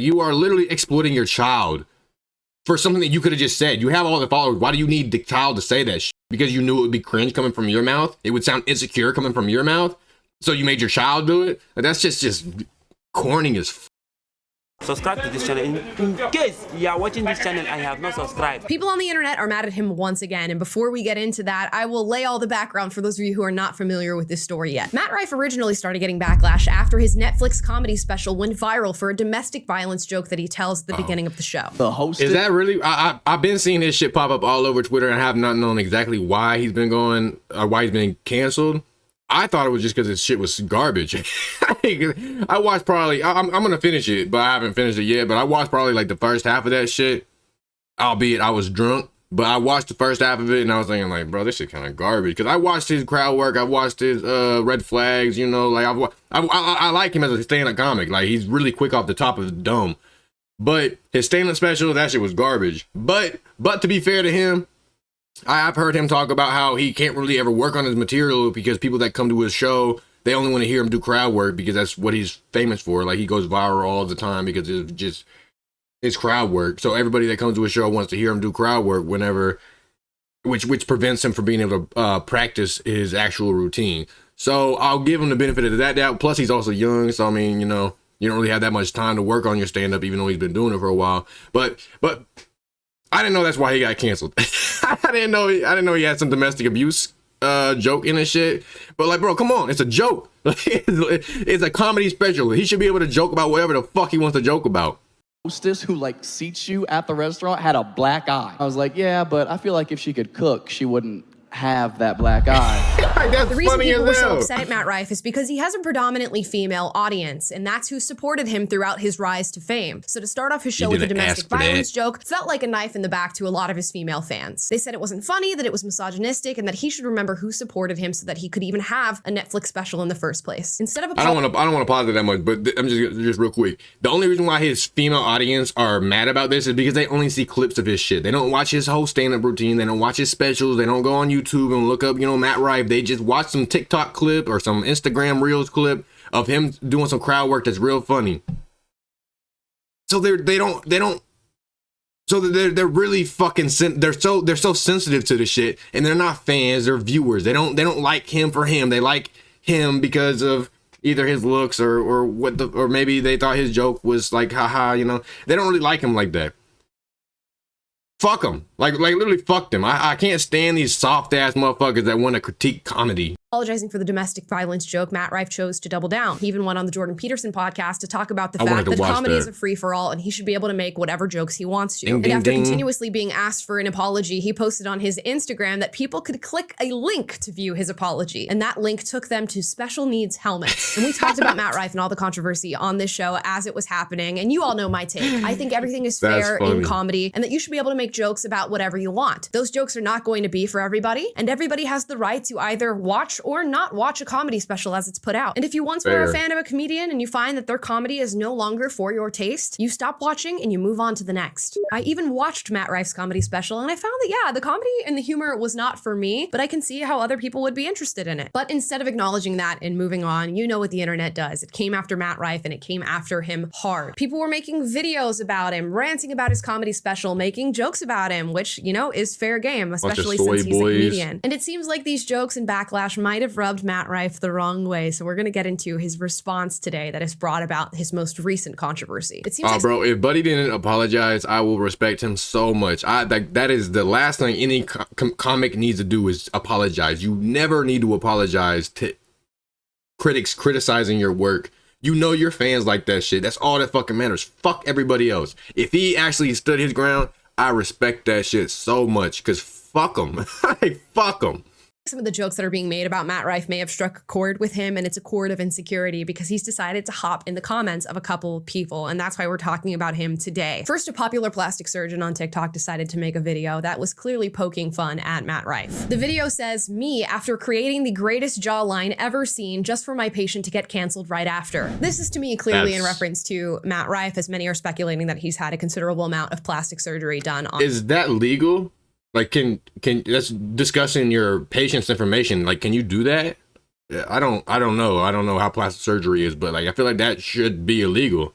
You are literally exploiting your child for something that you could have just said. You have all the followers. Why do you need the child to say that shit? Because you knew it would be cringe coming from your mouth. It would sound insecure coming from your mouth. So you made your child do it? Like, that's just corny as f. Subscribe to this channel. In case you are watching this channel and have not subscribed. People on the internet are mad at him once again, and before we get into that, I will lay all the background for those of you who are not familiar with this story yet. Matt Rife originally started getting backlash after his Netflix comedy special went viral for a domestic violence joke that he tells at the beginning of the show. The host is that really? I've been seeing this shit pop up all over Twitter, and I have not known exactly why he's been going, or why he's been canceled. I thought it was just because his shit was garbage. I watched probably, I'm going to finish it, but I haven't finished it yet. But I watched probably like the first half of that shit, albeit I was drunk. But I watched the first half of it and I was thinking like, bro, this shit kind of garbage. Because I watched his crowd work. I watched his red flags, you know, like I like him as a stand-up comic. Like he's really quick off the top of the dome. But his stand-up special, that shit was garbage. But to be fair to him, I've heard him talk about how he can't really ever work on his material because people that come to his show, they only want to hear him do crowd work because that's what he's famous for. Like he goes viral all the time because it's just his crowd work. So everybody that comes to his show wants to hear him do crowd work whenever, which prevents him from being able to practice his actual routine. So I'll give him the benefit of that doubt. Plus he's also young. So I mean, you know, you don't really have that much time to work on your stand-up, even though he's been doing it for a while. But I didn't know that's why he got canceled. I didn't know he had some domestic abuse joke in his shit. But like, bro, come on, it's a joke. It's a comedy special. He should be able to joke about whatever the fuck he wants to joke about. Hostess who like seats you at the restaurant had a black eye. I was like, yeah, but I feel like if she could cook, she wouldn't have that black eye. The reason people were so upset at Matt Rife is because he has a predominantly female audience, and that's who supported him throughout his rise to fame. So to start off his show with a domestic violence joke felt like a knife in the back to a lot of his female fans. They said it wasn't funny, that it was misogynistic, and that he should remember who supported him so that he could even have a Netflix special in the first place. Instead of I don't want to pause it that much, but I'm just real quick. The only reason why his female audience are mad about this is because they only see clips of his shit. They don't watch his whole stand-up routine. They don't watch his specials. They don't go on YouTube and look up, you know, Matt Rife. They just watch some TikTok clip or some Instagram Reels clip of him doing some crowd work that's real funny. So they're really fucking they're so sensitive to the shit, and they're not fans, they're viewers. They don't like him for him. They like him because of either his looks or maybe they thought his joke was like haha, you know. They don't really like him like that. Fuck him. Like literally fuck them. I can't stand these soft ass motherfuckers that want to critique comedy. Apologizing for the domestic violence joke, Matt Rife chose to double down. He even went on the Jordan Peterson podcast to talk about the fact that comedy is a free-for-all and he should be able to make whatever jokes he wants to. And after continuously being asked for an apology, he posted on his Instagram that people could click a link to view his apology. And that link took them to special needs helmets. And we talked about Matt Rife and all the controversy on this show as it was happening. And you all know my take. I think everything is fair in comedy and that you should be able to make jokes about whatever you want. Those jokes are not going to be for everybody. And everybody has the right to either watch or not watch a comedy special as it's put out. And if you once were a fan of a comedian and you find that their comedy is no longer for your taste, you stop watching and you move on to the next. I even watched Matt Rife's comedy special and I found that, yeah, the comedy and the humor was not for me, but I can see how other people would be interested in it. But instead of acknowledging that and moving on, you know what the internet does. It came after Matt Rife and it came after him hard. People were making videos about him, ranting about his comedy special, making jokes about him, which, you know, is fair game, especially since he's a comedian. And it seems like these jokes and backlash might have rubbed Matt Rife the wrong way. So we're going to get into his response today that has brought about his most recent controversy. It seems bro, if Buddy didn't apologize, I will respect him so much. That is the last thing any comic needs to do is apologize. You never need to apologize to critics criticizing your work. You know your fans like that shit. That's all that fucking matters. Fuck everybody else. If he actually stood his ground, I respect that shit so much because fuck him. Like, fuck him. Some of the jokes that are being made about Matt Rife may have struck a chord with him, and it's a chord of insecurity because he's decided to hop in the comments of a couple people, and that's why we're talking about him today. First, a popular plastic surgeon on TikTok decided to make a video that was clearly poking fun at Matt Rife. The video says, "Me after creating the greatest jawline ever seen just for my patient to get canceled right after." This is to me clearly in reference to Matt Rife, as many are speculating that he's had a considerable amount of plastic surgery done on. Is that legal? Like, can that's discussing your patient's information. Like, can you do that? Yeah, I don't know. I don't know how plastic surgery is, but like, I feel like that should be illegal.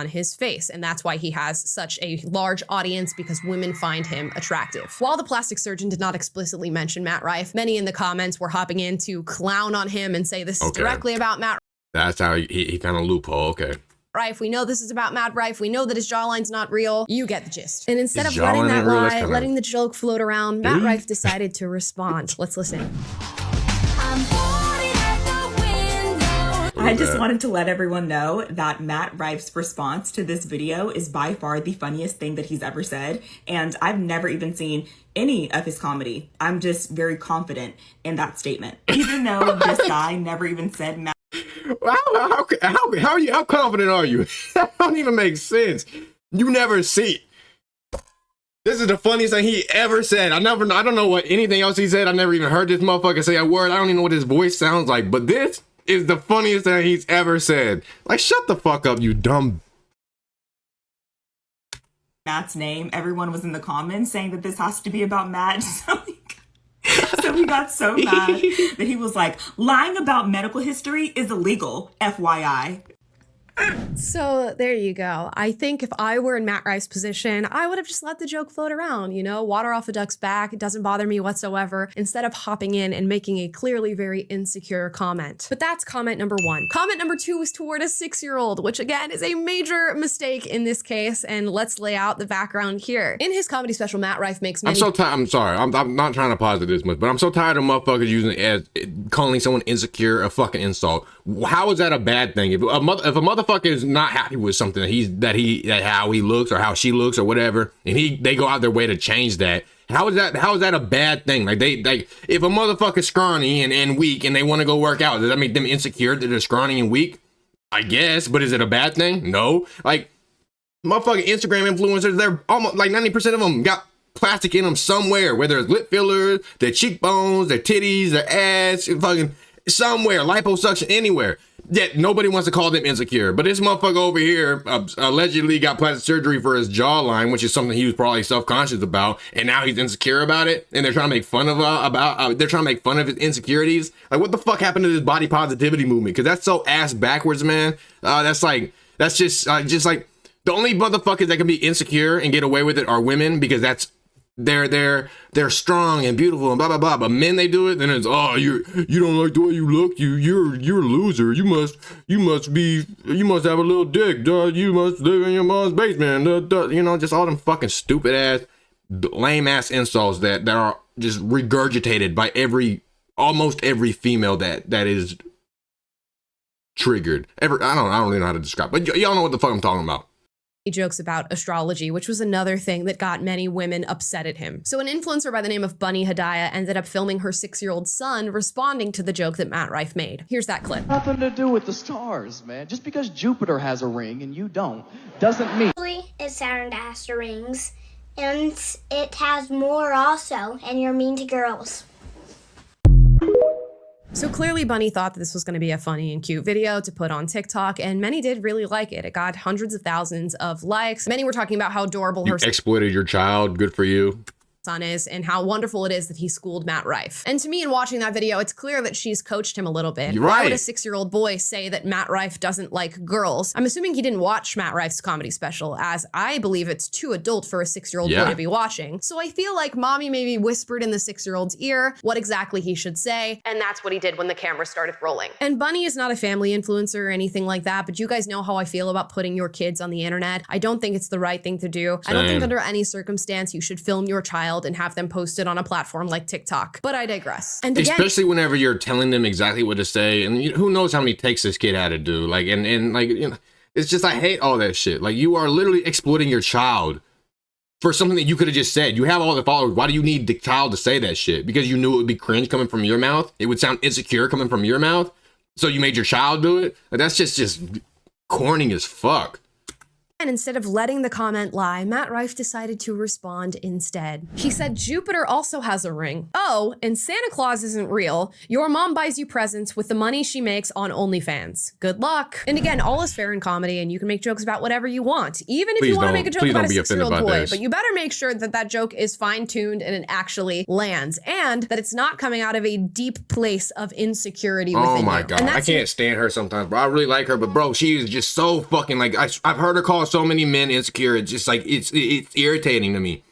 on his face, and that's why he has such a large audience, because women find him attractive. While the plastic surgeon did not explicitly mention Matt Rife, many in the comments were hopping in to clown on him and say this is directly about Matt. That's how he found a loophole. Okay. Rife, we know this is about Matt Rife. We know that his jawline's not real. You get the gist. And instead of letting that lie, letting the joke float around, Matt Rife decided to respond. Let's listen. I just wanted to let everyone know that Matt Rife's response to this video is by far the funniest thing that he's ever said. And I've never even seen any of his comedy. I'm just very confident in that statement. Even though this guy never even said Matt. How confident are you? That don't even make sense. You never see. This is the funniest thing he ever said. I don't know what anything else he said. I never even heard this motherfucker say a word. I don't even know what his voice sounds like. But this is the funniest thing he's ever said. Like, shut the fuck up, you dumb. Matt's name. Everyone was in the comments saying that this has to be about Matt. So he got so mad that he was like, lying about medical history is illegal, FYI. So there you go. I think if I were in Matt Rife's position, I would have just let the joke float around, you know, water off a duck's back. It doesn't bother me whatsoever, instead of hopping in and making a clearly very insecure comment. But that's comment number one. Comment number two is toward a 6-year-old, which again is a major mistake in this case. And let's lay out the background here. In his comedy special, Matt Rife makes many— I'm sorry. I'm not trying to posit this much, but I'm so tired of motherfuckers using it as calling someone insecure a fucking insult. How is that a bad thing? If a motherfucker is not happy with something that how he looks or how she looks or whatever, and they go out their way to change that, how is that a bad thing? Like if a motherfucker's scrawny and weak and they want to go work out, does that make them insecure that they're scrawny and weak? I guess, but is it a bad thing? No. Like, motherfucking Instagram influencers, they're almost like 90% of them got plastic in them somewhere, whether it's lip fillers, their cheekbones, their titties, their ass, fucking somewhere, liposuction, anywhere. Yet nobody wants to call them insecure. But this motherfucker over here allegedly got plastic surgery for his jawline, which is something he was probably self-conscious about, and now he's insecure about it. And they're trying to make fun of they're trying to make fun of his insecurities. Like, what the fuck happened to this body positivity movement? Because that's so ass backwards, man. That's just like the only motherfuckers that can be insecure and get away with it are women, because they're strong and beautiful and blah blah blah. But men, they do it, then it's, oh, you don't like the way you look, you're a loser, you must have a little dick, duh, you must live in your mom's basement, duh. You know, just all them fucking stupid ass, lame ass insults that are just regurgitated by almost every female that is triggered. I don't really know how to describe, but y'all know what the fuck I'm talking about. Jokes about astrology, which was another thing that got many women upset at him. So an influencer by the name of Bunny Hadaya ended up filming her 6-year-old son responding to the joke that Matt Rife made. Here's that clip. Nothing to do with the stars, man. Just because Jupiter has a ring and you don't, doesn't mean— It's Saturn that has the rings, and it has more also, and you're mean to girls. So clearly Bunny thought that this was going to be a funny and cute video to put on TikTok, and many did really like it. It got hundreds of thousands of likes. Many were talking about how adorable her— exploited your child, good for you— son is, and how wonderful it is that he schooled Matt Rife. And to me, in watching that video, it's clear that she's coached him a little bit. You're right. Why would a 6-year-old boy say that Matt Rife doesn't like girls? I'm assuming he didn't watch Matt Rife's comedy special, as I believe it's too adult for a 6-year-old boy to be watching. So I feel like mommy maybe whispered in the 6-year-old's ear what exactly he should say, and that's what he did when the camera started rolling. And Bunny is not a family influencer or anything like that, but you guys know how I feel about putting your kids on the internet. I don't think it's the right thing to do. I don't think under any circumstance you should film your child and have them post it on a platform like TikTok. But I digress. And again, especially whenever you're telling them exactly what to say, and who knows how many takes this kid had to do. Like, and like, you know, it's just, I hate all that shit. Like, you are literally exploiting your child for something that you could have just said. You have all the followers. Why do you need the child to say that shit? Because you knew it would be cringe coming from your mouth. It would sound insecure coming from your mouth. So you made your child do it. Like, that's just corny as fuck. And instead of letting the comment lie, Matt Rife decided to respond instead. He said, Jupiter also has a ring. Oh, and Santa Claus isn't real. Your mom buys you presents with the money she makes on OnlyFans. Good luck. And again, all is fair in comedy, and you can make jokes about whatever you want, even if you want to make a joke about a 6-year-old boy. But you better make sure that that joke is fine-tuned and it actually lands, and that it's not coming out of a deep place of insecurity within you. Oh my God. I can't stand her sometimes, bro. I really like her, but bro, she is just so fucking like, I've heard her call so many men insecure. It's just like, it's irritating to me.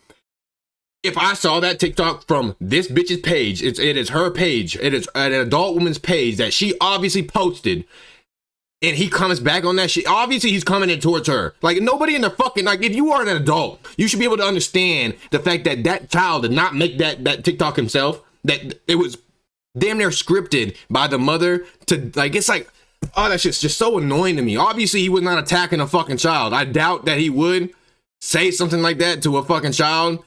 If I saw that TikTok from this bitch's page, it is her page. It is an adult woman's page that she obviously posted, and he comes back on that shit. Obviously, he's coming in towards her. Like, nobody in the fucking, like, if you are an adult, you should be able to understand the fact that that child did not make that TikTok himself, that it was damn near scripted by the mother to, like, it's like, oh, that shit's just so annoying to me. Obviously, he was not attacking a fucking child. I doubt that he would say something like that to a fucking child.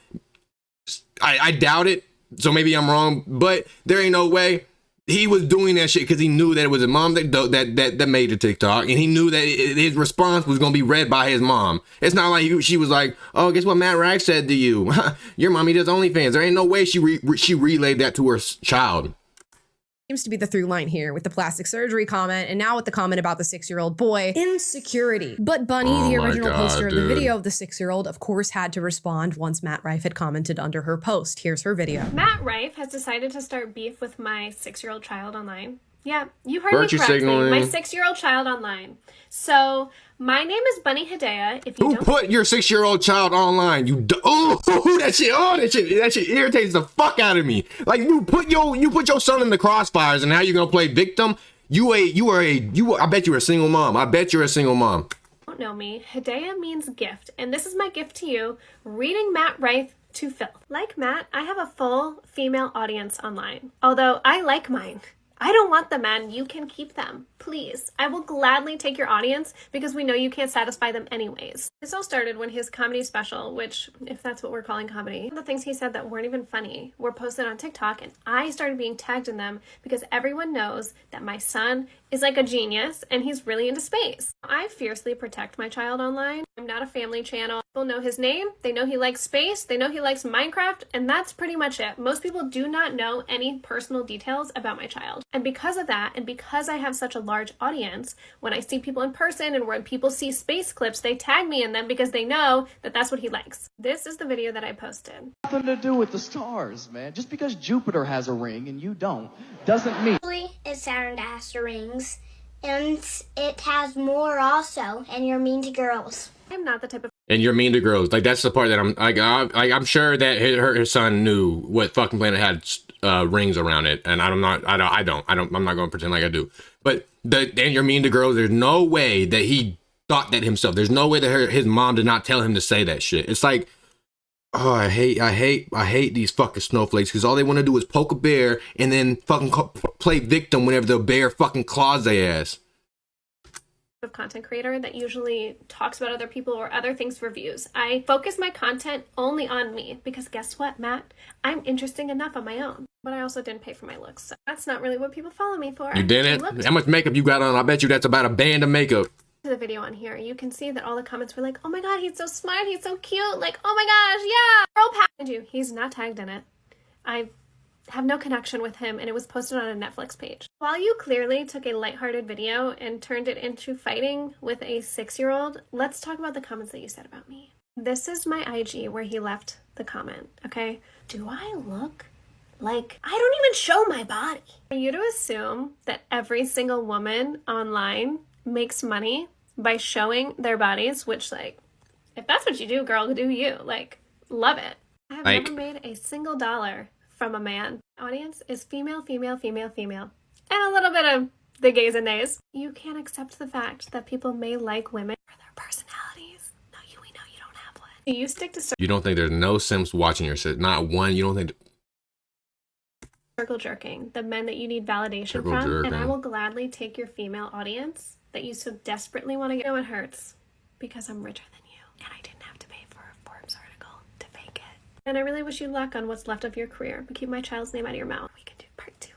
I doubt it. So maybe I'm wrong, but there ain't no way he was doing that shit because he knew that it was a mom that made the TikTok, and he knew that his response was gonna be read by his mom. It's not like she was like, "Oh, guess what Matt Rife said to you? Your mommy does OnlyFans." There ain't no way she relayed that to her child. Seems to be the through line here with the plastic surgery comment, and now with the comment about the 6-year-old boy. Insecurity. But Bunny, the original poster of the video of the 6-year-old, of course had to respond once Matt Rife had commented under her post. Here's her video. Matt Rife has decided to start beef with my 6-year-old child online. Yeah, you heard me correctly. My 6-year-old child online. So, my name is Bunny Hedaya. If you don't put your 6-year-old child online, that shit irritates the fuck out of me. Like, you put your son in the crossfires, and now you're gonna play victim. I bet you're a single mom. I bet you're a single mom. Don't know me. Hedaya means gift, and this is my gift to you. Reading Matt Rife to filth. Like Matt, I have a full female audience online. Although I like mine. I don't want the men. You can keep them. Please. I will gladly take your audience because we know you can't satisfy them anyways. This all started when his comedy special, which, if that's what we're calling comedy, the things he said that weren't even funny were posted on TikTok, and I started being tagged in them because everyone knows that my son is like a genius and he's really into space. I fiercely protect my child online. I'm not a family channel. People know his name, they know he likes space, they know he likes Minecraft, and that's pretty much it. Most people do not know any personal details about my child. And because of that, and because I have such a large audience, when I see people in person and when people see space clips, they tag me in them because they know that that's what he likes. This is the video that I posted. Nothing to do with the stars, man. Just because Jupiter has a ring and you don't, doesn't mean... It's Saturn that has the rings, and it has more also, and you're mean to girls. I'm not the type of... And you're mean to girls. Like, that's the part that I'm sure that her son knew what fucking planet had rings around it, and I'm not gonna pretend like I do. But and you're mean to girls. There's no way that he thought that himself. There's no way that his mom did not tell him to say that shit. It's like, oh, I hate these fucking snowflakes because all they want to do is poke a bear and then fucking play victim whenever the bear fucking claws their ass. Of content creator that usually talks about other people or other things for views. I focus my content only on me because guess what, Matt? I'm interesting enough on my own. But I also didn't pay for my looks, so that's not really what people follow me for. You didn't? How much makeup you got on? I bet you that's about a band of makeup. The video on here, you can see that all the comments were like, oh my god, he's so smart, he's so cute, like, oh my gosh, yeah, girl power. You, he's not tagged in it. I have no connection with him, and it was posted on a Netflix page. While you clearly took a lighthearted video and turned it into fighting with a 6-year-old, let's talk about the comments that you said about me. This is my IG where he left the comment, okay? Do I look like I don't even show my body? For you to assume that every single woman online makes money by showing their bodies, which, like, if that's what you do, girl, do you. Like, love it. I have never made a single dollar from a man. My audience is female, female, female, female. And a little bit of the gays and nays. You can't accept the fact that people may like women for their personalities. No, we know you don't have one. You stick to You don't think there's no simps watching your shit? Not one? You don't think... circle jerking, the men that you need validation from, and I will gladly take your female audience that you so desperately want to get. You know it hurts because I'm richer than you, and I didn't have to pay for a Forbes article to fake it. And I really wish you luck on what's left of your career, but keep my child's name out of your mouth. We can do part 2.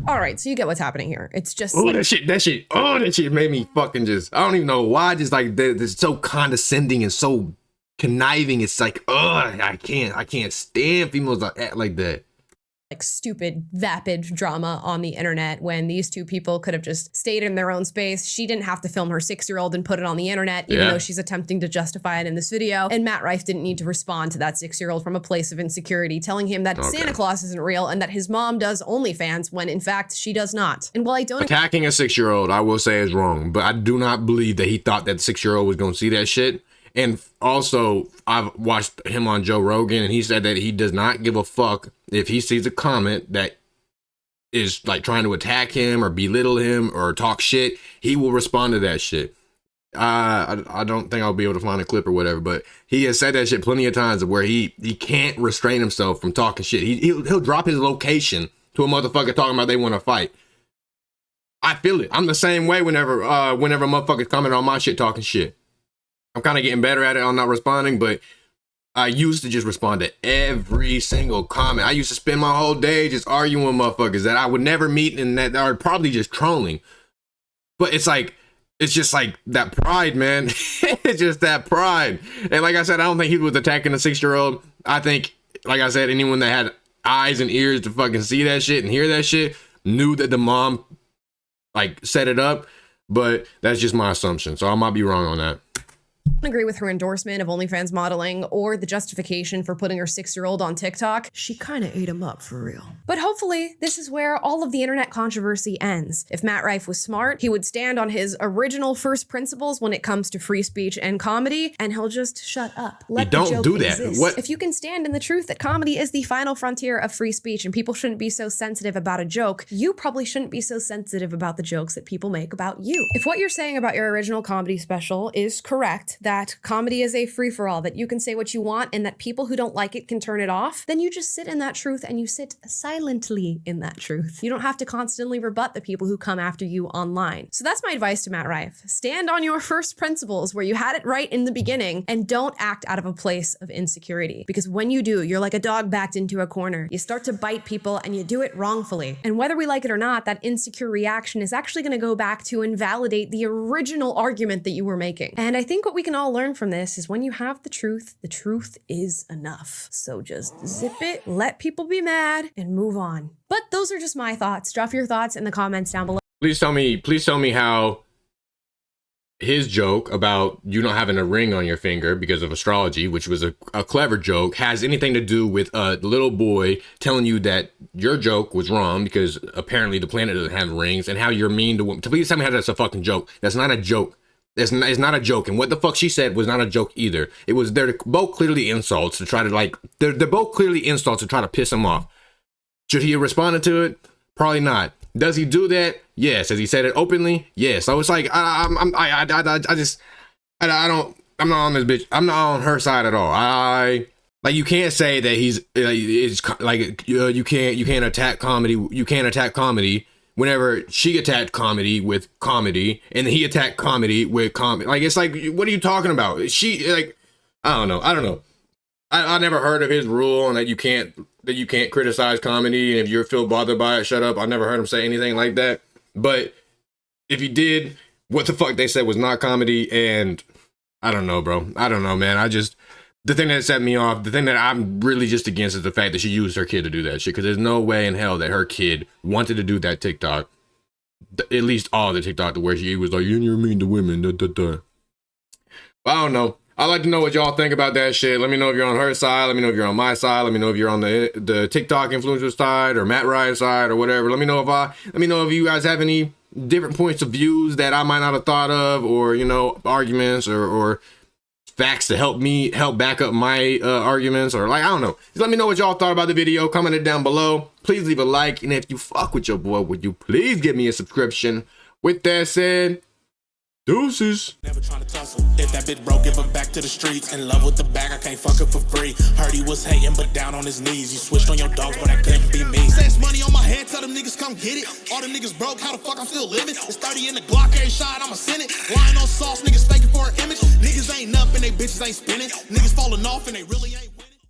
All right, so you get what's happening here. It's just that shit made me fucking just, I don't even know why, just like this so condescending and so conniving. It's like, I can't stand females that act like that. Like stupid, vapid drama on the internet when these two people could have just stayed in their own space. She didn't have to film her 6-year-old and put it on the internet, even though she's attempting to justify it in this video. And Matt Rife didn't need to respond to that 6-year-old from a place of insecurity, telling him that Santa Claus isn't real and that his mom does OnlyFans when in fact she does not. And while I don't attacking a 6-year-old, I will say is wrong, but I do not believe that he thought that 6-year-old was going to see that shit. And also, I've watched him on Joe Rogan, and he said that he does not give a fuck if he sees a comment that is like trying to attack him or belittle him or talk shit. He will respond to that shit. I don't think I'll be able to find a clip or whatever, but he has said that shit plenty of times where he can't restrain himself from talking shit. He'll drop his location to a motherfucker talking about they want to fight. I feel it. I'm the same way whenever motherfuckers comment on my shit talking shit. I'm kind of getting better at it on not responding, but I used to just respond to every single comment. I used to spend my whole day just arguing with motherfuckers that I would never meet and that are probably just trolling. But it's just like that pride, man. It's just that pride. And like I said, I don't think he was attacking a 6-year-old. I think, like I said, anyone that had eyes and ears to fucking see that shit and hear that shit knew that the mom like set it up. But that's just my assumption. So I might be wrong on that. I agree with her endorsement of OnlyFans modeling or the justification for putting her 6-year-old on TikTok. She kind of ate him up for real. But hopefully this is where all of the internet controversy ends. If Matt Rife was smart, he would stand on his original first principles when it comes to free speech and comedy, and he'll just shut up. Let the joke exist. What? If you can stand in the truth that comedy is the final frontier of free speech and people shouldn't be so sensitive about a joke, you probably shouldn't be so sensitive about the jokes that people make about you. If what you're saying about your original comedy special is correct, that comedy is a free-for-all, that you can say what you want and that people who don't like it can turn it off, then you just sit in that truth and you sit silently in that truth. You don't have to constantly rebut the people who come after you online. So that's my advice to Matt Rife. Stand on your first principles where you had it right in the beginning and don't act out of a place of insecurity. Because when you do, you're like a dog backed into a corner. You start to bite people and you do it wrongfully. And whether we like it or not, that insecure reaction is actually going to go back to invalidate the original argument that you were making. And I think what we can all learn from this is when you have the truth is enough. So just zip it, let people be mad, and move on. But those are just my thoughts. Drop your thoughts in the comments down below. Please tell me how his joke about you not having a ring on your finger because of astrology, which was a clever joke, has anything to do with a little boy telling you that your joke was wrong because apparently the planet doesn't have rings, and how you're mean to women. Please tell me how that's a fucking joke. That's not a joke. It's not a joke, and what the fuck she said was not a joke either. They're both clearly insults to try to they're both clearly insults to try to piss him off. Should he have responded to it? Probably not. Does he do that? Yes. Has he said it openly? Yes. So it's like I'm not on this bitch. I'm not on her side at all. You can't say that you can't attack comedy. You can't attack comedy. Whenever she attacked comedy with comedy, and he attacked comedy with comedy, it's like, what are you talking about? I don't know. I never heard of his rule and that you can't criticize comedy, and if you feel bothered by it, shut up. I never heard him say anything like that. But if he did, what the fuck they said was not comedy, and I don't know, bro. I don't know, man. The thing that set me off, the thing that I'm really just against is the fact that she used her kid to do that shit. Because there's no way in hell that her kid wanted to do that TikTok. At least all the TikTok to where she was like, you're mean to women. But I don't know. I'd like to know what y'all think about that shit. Let me know if you're on her side. Let me know if you're on my side. Let me know if you're on the TikTok influencer side or Matt Ryan's side or whatever. Let me know if you guys have any different points of views that I might not have thought of, or, arguments or facts to help back up my arguments, or I don't know. Just let me know what y'all thought about the video. Comment it down below. Please leave a like, and if you fuck with your boy, would you please give me a subscription? With that said, deuces. Never trying to tussle. If that bitch broke, give her back to the streets. In love with the bag, I can't fuck her for free. Heard he was hating, but down on his knees. You switched on your dogs, but that couldn't be me. Says money on my head, tell them niggas come get it. All the niggas broke, how the fuck I'm still living? It's 30 in the Glock, every shot, I'ma send it. Lying on sauce, niggas faking for an image. Niggas ain't up and they bitches ain't spinning. Niggas falling off and they really ain't.